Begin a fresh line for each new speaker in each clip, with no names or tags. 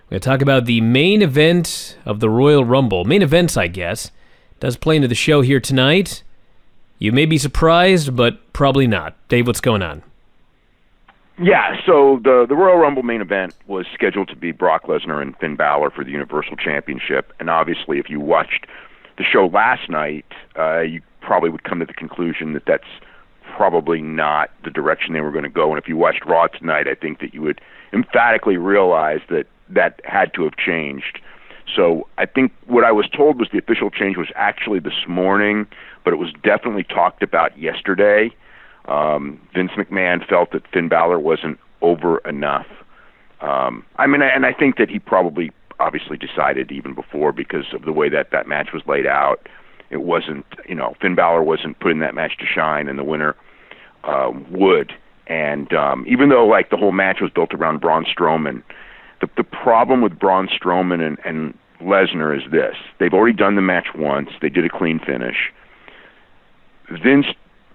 We're going to talk about the main event of the Royal Rumble. Main events, I guess. Does play into the show here tonight. You may be surprised, but probably not. Dave, what's going on?
Yeah, so the Royal Rumble main event was scheduled to be Brock Lesnar and Finn Balor for the Universal Championship. And obviously, if you watched the show last night, you probably would come to the conclusion that that's probably not the direction they were going to go. And if you watched Raw tonight, I think that you would emphatically realize that that had to have changed. So I think what I was told was the official change was actually this morning, but it was definitely talked about yesterday. Vince McMahon felt that Finn Balor wasn't over enough. I think that he probably obviously decided even before because of the way that that match was laid out. It wasn't, Finn Balor wasn't put in that match to shine, and the winner would. And even though like the whole match was built around Braun Strowman, the problem with Braun Strowman and Lesnar is this. They've already done the match once. They did a clean finish. Vince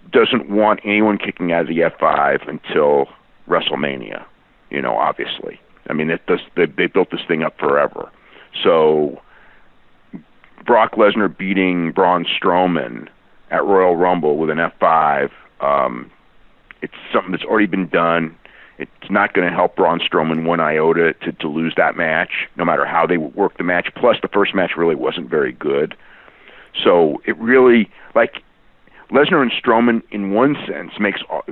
doesn't want anyone kicking out of the F5 until WrestleMania, obviously. I mean, they built this thing up forever. So Brock Lesnar beating Braun Strowman at Royal Rumble with an F5, it's something that's already been done. It's not going to help Braun Strowman one iota to lose that match, no matter how they work the match. Plus, the first match really wasn't very good. So it really, like, Lesnar and Strowman, in one sense, makes all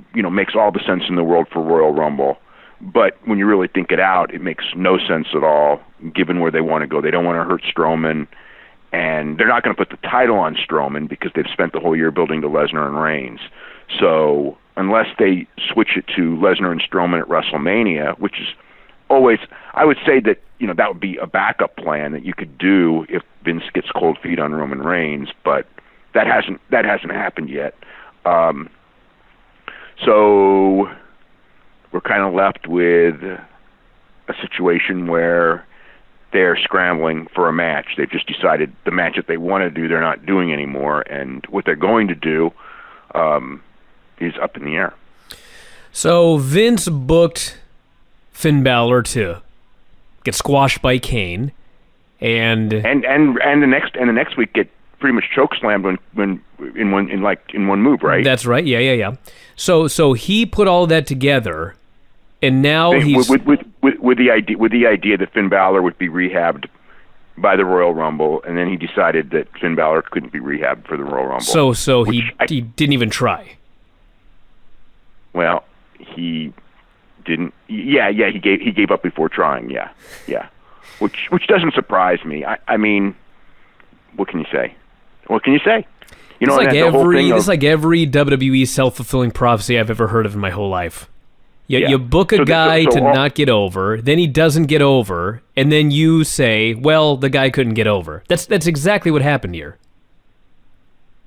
the sense in the world for Royal Rumble. But when you really think it out, it makes no sense at all, given where they want to go. They don't want to hurt Strowman, and they're not going to put the title on Strowman because they've spent the whole year building to Lesnar and Reigns. So unless they switch it to Lesnar and Strowman at WrestleMania, which is always, I would say that, that would be a backup plan that you could do if Vince gets cold feet on Roman Reigns, but that hasn't happened yet. So we're kind of left with a situation where they're scrambling for a match. They've just decided the match that they want to do, they're not doing anymore, and what they're going to do is up in the air.
So Vince booked Finn Balor to get squashed by Kane, and the next week get pretty much choke slammed in one move, right? That's right. Yeah. So he put all that together, and now he's
with the idea that Finn Balor would be rehabbed by the Royal Rumble, and then he decided that Finn Balor couldn't be rehabbed for the Royal Rumble.
So he didn't even try.
Well, he didn't. Yeah. He gave up before trying. Yeah. Which doesn't surprise me. I mean, what can you say? What can you say?
It's like every WWE self-fulfilling prophecy I've ever heard of in my whole life. You book a guy to not get over, then he doesn't get over, and then you say, well, the guy couldn't get over. That's exactly what happened here.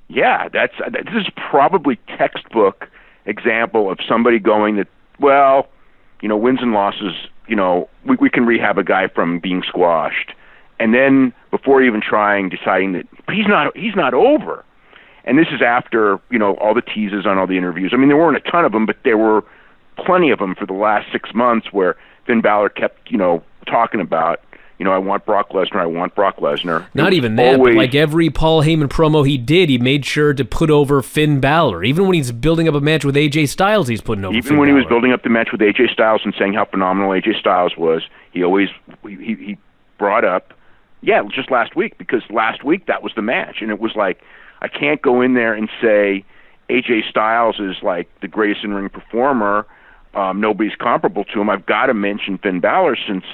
Yeah, this is probably textbook example of somebody going that, well, wins and losses, we can rehab a guy from being squashed. And then before even trying, deciding that he's not over. And this is after, all the teases on all the interviews. I mean, there weren't a ton of them, but there were plenty of them for the last 6 months where Finn Balor kept, talking about, I want Brock Lesnar.
Not even that, but like every Paul Heyman promo he did, he made sure to put over Finn Balor. Even when he's building up a match with AJ Styles, he's putting over Finn Balor.
Even when he was building up the match with AJ Styles and saying how phenomenal AJ Styles was, he brought up, just last week, because last week that was the match. And it was like, I can't go in there and say AJ Styles is like the greatest in-ring performer. Nobody's comparable to him. I've got to mention Finn Balor since,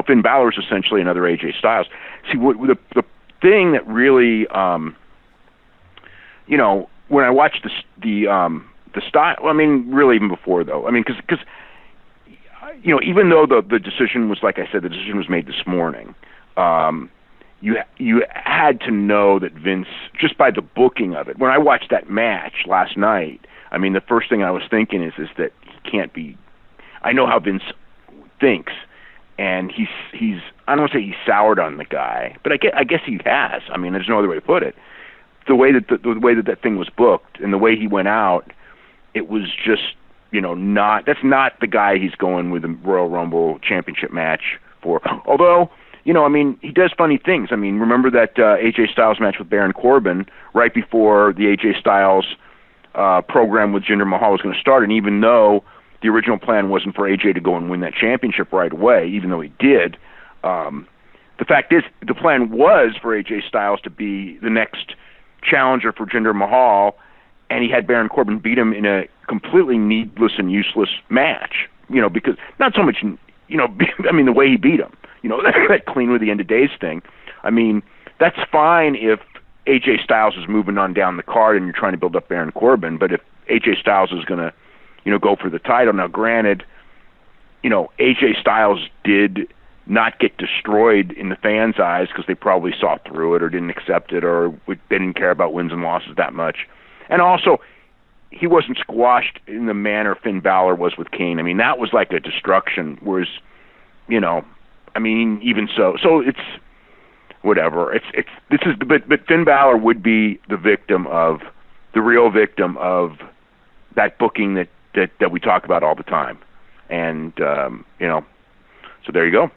Finn Balor is essentially another AJ Styles. See, the thing that really, when I watched the style, I mean, really even before though, I mean, because even though the decision was, like I said, the decision was made this morning, you had to know that Vince, just by the booking of it, when I watched that match last night, I mean, the first thing I was thinking is that he can't be, I know how Vince thinks, and he's I don't want to say he's soured on the guy, but I guess he has. I mean, there's no other way to put it. The way that thing was booked and the way he went out, it was just, that's not the guy he's going with the Royal Rumble championship match before. Although, I mean, he does funny things. I mean, remember that AJ Styles match with Baron Corbin right before the AJ Styles program with Jinder Mahal was going to start, and even though the original plan wasn't for AJ to go and win that championship right away, even though he did, the fact is the plan was for AJ Styles to be the next challenger for Jinder Mahal, and he had Baron Corbin beat him in a completely needless and useless match, because not so much, I mean, the way he beat him, that clean with the end of days thing. I mean, that's fine if AJ Styles is moving on down the card and you're trying to build up Baron Corbin, but if AJ Styles is going to, go for the title, now granted, AJ Styles did not get destroyed in the fans' eyes because they probably saw through it or didn't accept it or they didn't care about wins and losses that much. And also, he wasn't squashed in the manner Finn Balor was with Kane. I mean, that was like a destruction, whereas, I mean, even so it's whatever. But Finn Balor would be the real victim of that booking that we talk about all the time. And, so there you go.